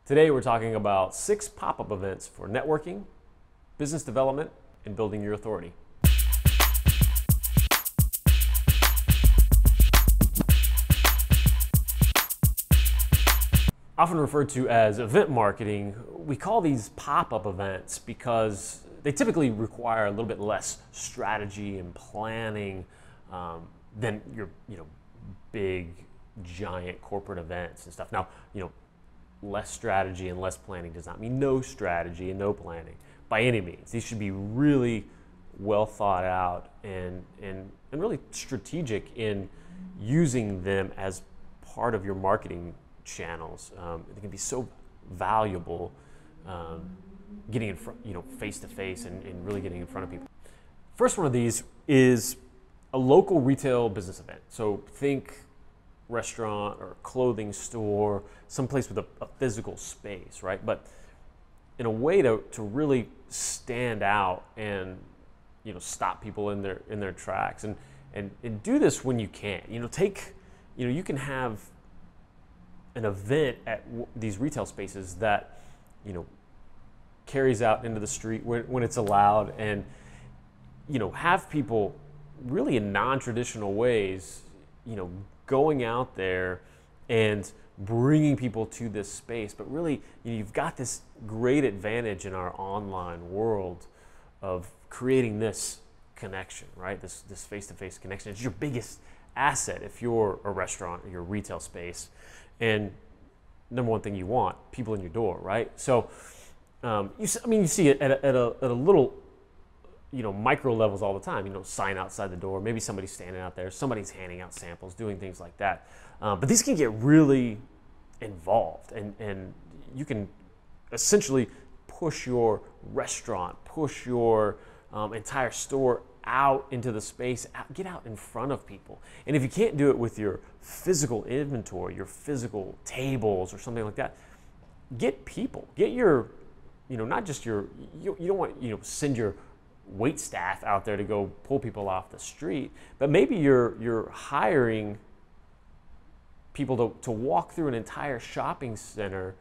Today we're talking about 6 pop-up events for networking, business development, and building your authority. Often referred to as event marketing, we call these pop-up events because they typically require a little bit less strategy and planning than your big, giant corporate events and stuff. Now, less strategy and less planning does not mean no strategy and no planning by any means. These should be really well thought out and really strategic in using them as part of your marketing channels. They can be so valuable getting in front, face to face and really getting in front of people. First one of these is a local retail business event. So think restaurant or clothing store, someplace with a physical space, right? But in a way to really stand out and stop people in their tracks and do this when you can. You can have an event at these retail spaces that carries out into the street when it's allowed, and have people really in non-traditional ways going out there and bringing people to this space. But really, you've got this great advantage in our online world of creating this connection, right? This face-to-face connection. It's your biggest asset if you're a restaurant or your retail space. And number one thing you want, people in your door, right? So, you see it at a little, micro levels all the time. Sign outside the door, maybe somebody's standing out there, somebody's handing out samples, doing things like that. But these can get really involved, and you can essentially push your restaurant, push your entire store out into the space, get out in front of people. And if you can't do it with your physical inventory, your physical tables or something like that, get people, get your, not just your, you don't want, send your wait staff out there to go pull people off the street, but maybe you're hiring people to walk through an entire shopping center,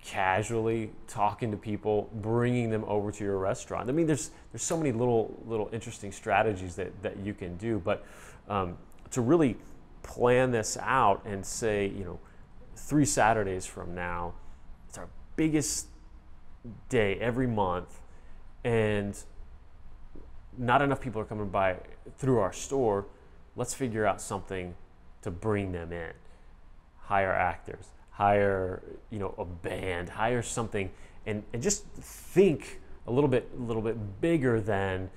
casually talking to people, bringing them over to your restaurant. I mean, there's so many little interesting strategies that you can do, but to really plan this out and say, 3 Saturdays from now, it's our biggest day every month, and not enough people are coming by through our store. Let's figure out something to bring them in. Hire actors, hire a band, hire something, and just think a little bit bigger than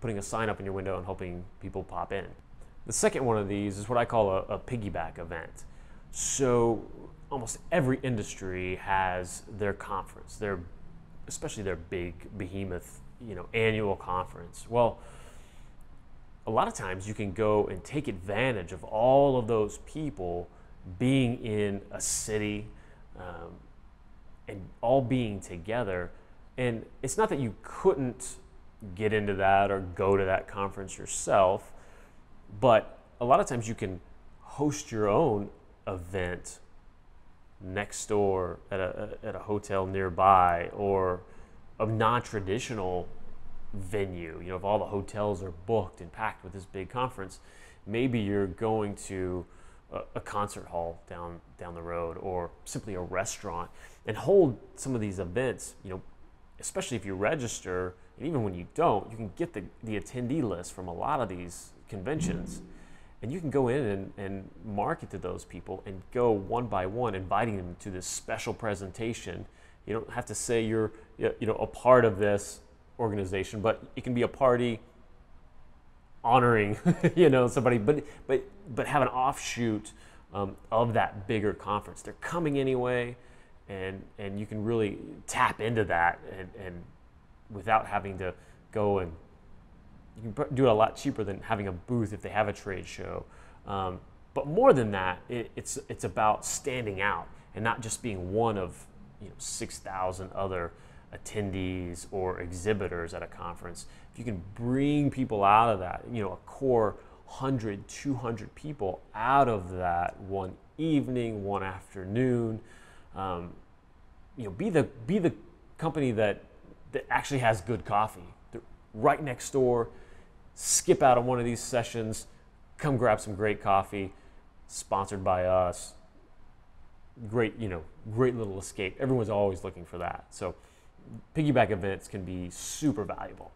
putting a sign up in your window and hoping people pop in. The second one of these is what I call a piggyback event. So almost every industry has their conference, especially their big behemoth annual conference. Well, a lot of times you can go and take advantage of all of those people being in a city and all being together. And it's not that you couldn't get into that or go to that conference yourself, but a lot of times you can host your own event next door at a hotel nearby, or a non-traditional venue. If all the hotels are booked and packed with this big conference, maybe you're going to a concert hall down the road, or simply a restaurant, and hold some of these events. Especially if you register, and even when you don't, you can get the attendee list from a lot of these conventions, and you can go in and market to those people and go one by one, inviting them to this special presentation. You don't have to say you're a part of this organization, but it can be a party honoring somebody, but have an offshoot of that bigger conference. They're coming anyway, and you can really tap into that and without having to go, and you can do it a lot cheaper than having a booth if they have a trade show. But more than that, it's about standing out and not just being one of 6,000 other attendees or exhibitors at a conference. If you can bring people out of that, a core 100, 200 people out of that one evening, one afternoon, Be the company that actually has good coffee. They're right next door. Skip out on one of these sessions, come grab some great coffee, sponsored by us. Great little escape. Everyone's always looking for that. So piggyback events can be super valuable.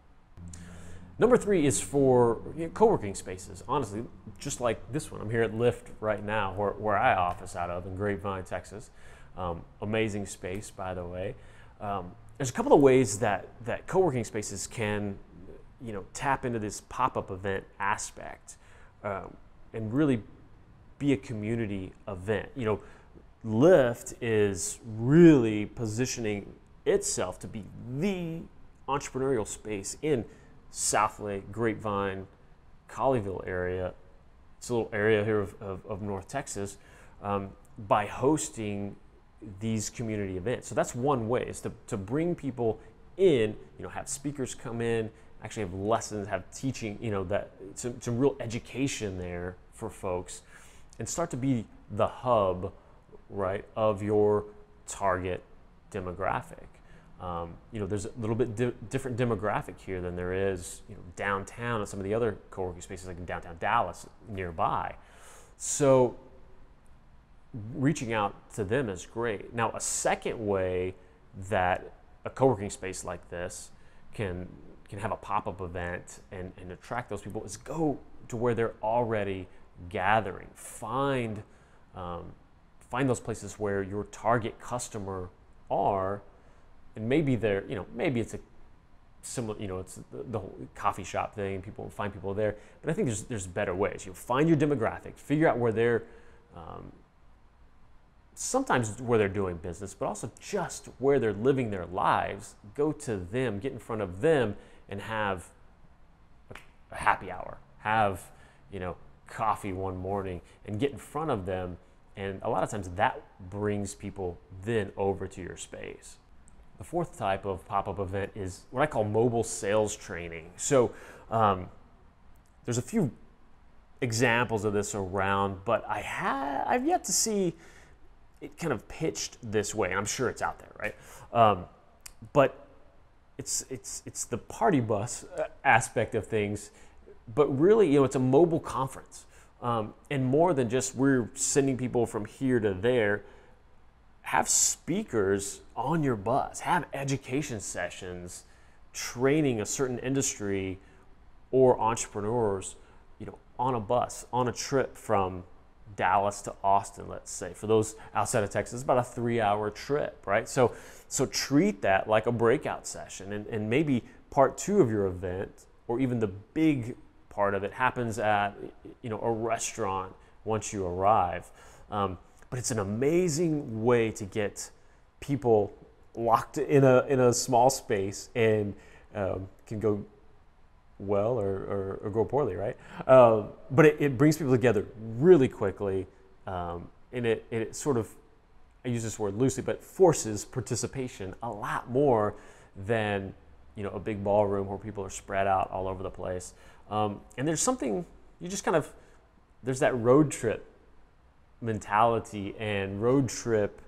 Number 3 is for co-working spaces. Honestly, just like this one. I'm here at Lyft right now, where I office out of in Grapevine, Texas. Amazing space, by the way. There's a couple of ways that co-working spaces can tap into this pop-up event aspect and really be a community event. Lyft is really positioning itself to be the entrepreneurial space in Southlake, Grapevine, Colleyville area. It's a little area here of North Texas, by hosting these community events. So that's one way, is to bring people in, have speakers come in, actually have lessons, have teaching, that some real education there for folks, and start to be the hub, right, of your target demographic. There's a little bit different demographic here than there is, downtown and some of the other co-working spaces like in downtown Dallas nearby. So reaching out to them is great. Now, a second way that a co-working space like this can have a pop-up event and attract those people is go to where they're already gathering. Find those places where your target customer are, and maybe they're, maybe it's a similar, it's the whole coffee shop thing. People find people there, but I think there's better ways. Find your demographic, figure out where they're, sometimes where they're doing business, but also just where they're living their lives. Go to them, get in front of them, and have a happy hour. Have, coffee one morning, and get in front of them. And a lot of times that brings people then over to your space. The fourth type of pop-up event is what I call mobile sales training. So there's a few examples of this around, but I've yet to see it kind of pitched this way. I'm sure it's out there, right? But it's the party bus aspect of things, but really, it's a mobile conference. And more than just we're sending people from here to there. Have speakers on your bus, have education sessions, training a certain industry or entrepreneurs, on a bus, on a trip from Dallas to Austin, let's say. For those outside of Texas, it's about a 3-hour trip, right? So treat that like a breakout session, and maybe part 2 of your event, or even the big part of it, happens at a restaurant once you arrive. But it's an amazing way to get people locked in a small space, and can go well or go poorly, right? But it brings people together really quickly, and it sort of, I use this word loosely, but forces participation a lot more than a big ballroom where people are spread out all over the place. And there's something, there's that road trip mentality and road trip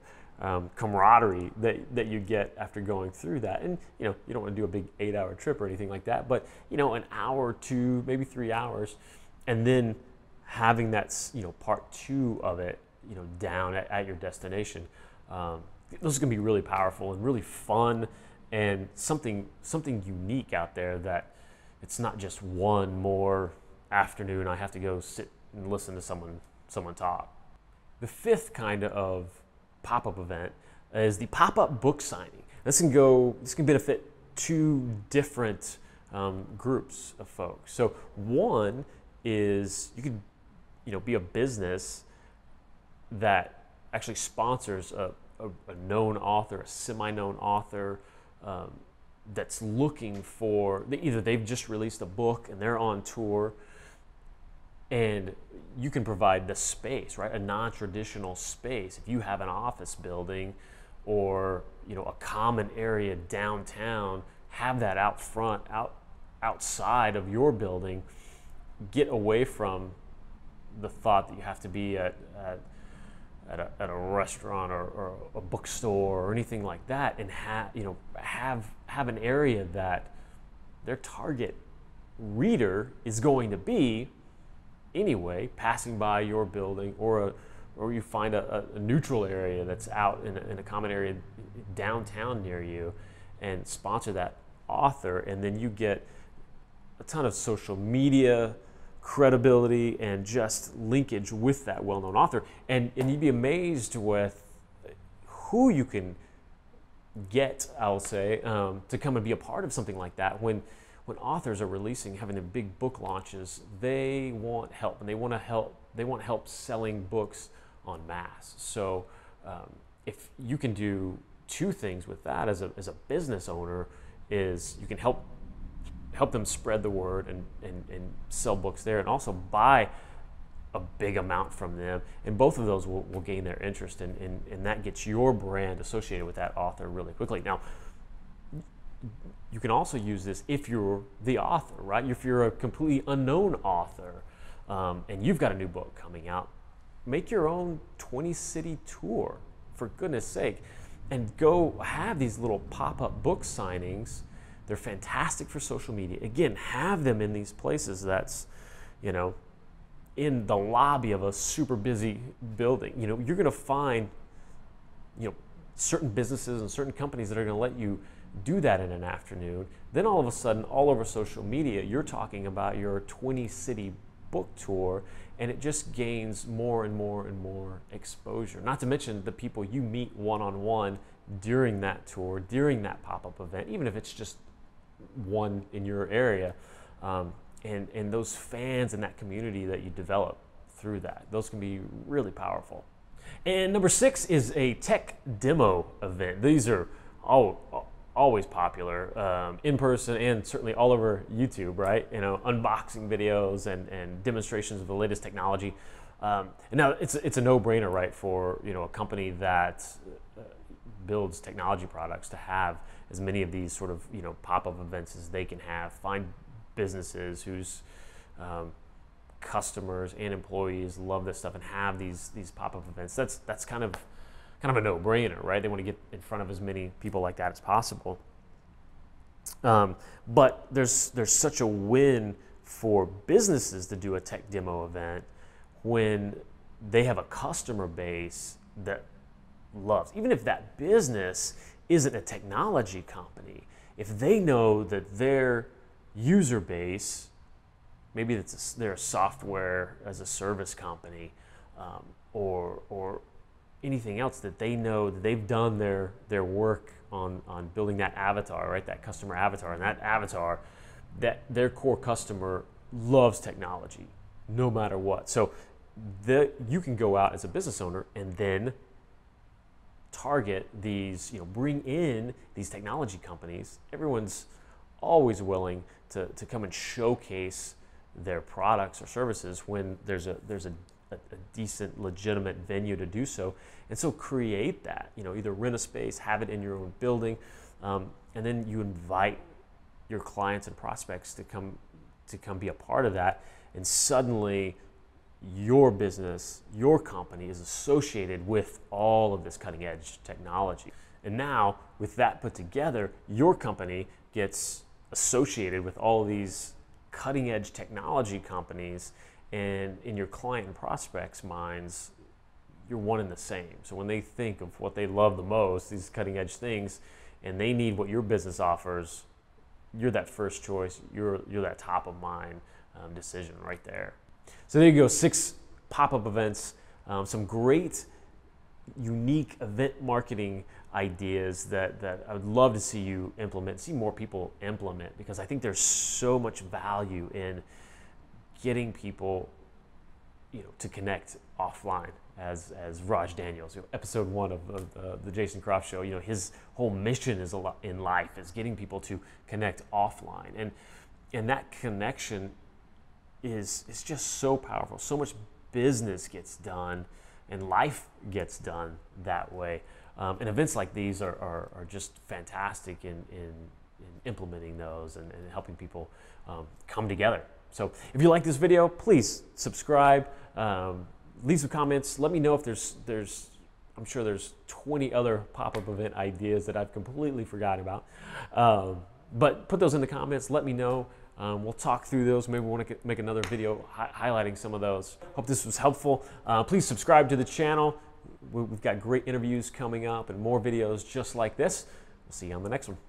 camaraderie that you get after going through that. And you don't want to do a big 8-hour trip or anything like that, but an hour or 2, maybe 3 hours, and then having that part 2 of it down at your destination. Those are going to be really powerful and really fun, and something unique out there, that it's not just one more afternoon I have to go sit and listen to someone talk. The fifth kind of pop-up event is the pop-up book signing. This can benefit 2 different groups of folks. So one is you could be a business that actually sponsors a known author, a semi-known author, that's looking for, either they've just released a book and they're on tour, and you can provide the space, right? A non-traditional space. If you have an office building or a common area downtown, have that out front, outside of your building. Get away from the thought that you have to be at at a restaurant or a bookstore or anything like that, and have an area that their target reader is going to be anyway, passing by your building, or you find a neutral area that's out in a common area downtown near you, and sponsor that author, and then you get a ton of social media credibility and just linkage with that well-known author, and you'd be amazed with who you can get, I'll say, to come and be a part of something like that. When authors are having their big book launches, they want help, and they want help selling books en masse. So if you can do two things with that as a business owner, is you can help them spread the word and sell books there, and also buy a big amount from them, and both of those will gain their interest, and that gets your brand associated with that author really quickly. Now, you can also use this if you're the author, right? If you're a completely unknown author, and you've got a new book coming out, make your own 20-city tour, for goodness sake, and go have these little pop-up book signings. They're fantastic for social media. Again, have them in these places that's, in the lobby of a super busy building. You're going to find, certain businesses and certain companies that are going to let you do that in an afternoon. Then all of a sudden, all over social media, you're talking about your 20-city book tour, and it just gains more and more and more exposure. Not to mention the people you meet one-on-one during that tour, during that pop-up event, even if it's just one in your area, and those fans and that community that you develop through that. Those can be really powerful. And number 6 is a tech demo event. These are always popular, in person and certainly all over YouTube, right? Unboxing videos and demonstrations of the latest technology. And now it's a no-brainer, right, for a company that builds technology products to have as many of these sort of pop-up events as they can have. Find businesses whose customers and employees love this stuff and have these pop-up events. That's kind of a no-brainer, right? They want to get in front of as many people like that as possible. But there's such a win for businesses to do a tech demo event when they have a customer base that loves, even if that business isn't a technology company, if they know that their user base, maybe they're a software as a service company, or anything else, that they know that they've done their work on building that avatar, right? That customer avatar, and that avatar, that their core customer loves technology, no matter what. So you can go out as a business owner and then target these, bring in these technology companies. Everyone's always willing to come and showcase their products or services when there's a decent, legitimate venue to do so. And so create that, either rent a space, have it in your own building, and then you invite your clients and prospects to come be a part of that. And suddenly your business, your company is associated with all of this cutting edge technology. And now with that put together, your company gets associated with all of these cutting edge technology companies, and in your client and prospects' minds, you're one and the same. So when they think of what they love the most, these cutting edge things, and they need what your business offers, you're that first choice, you're that top of mind decision right there. So there you go, 6 pop-up events, some great, unique event marketing ideas that I would love to see you implement, see more people implement, because I think there's so much value in getting people, to connect offline. As Raj Daniels, episode 1 of the Jason Croft Show, his whole mission in life is getting people to connect offline, and that connection is just so powerful. So much business gets done and life gets done that way. And events like these are just fantastic in implementing those and helping people come together. So if you like this video, please subscribe, leave some comments. Let me know if there's I'm sure there's 20 other pop-up event ideas that I've completely forgotten about. But put those in the comments. Let me know. We'll talk through those. Maybe we want to make another video highlighting some of those. Hope this was helpful. Please subscribe to the channel. We've got great interviews coming up and more videos just like this. We'll see you on the next one.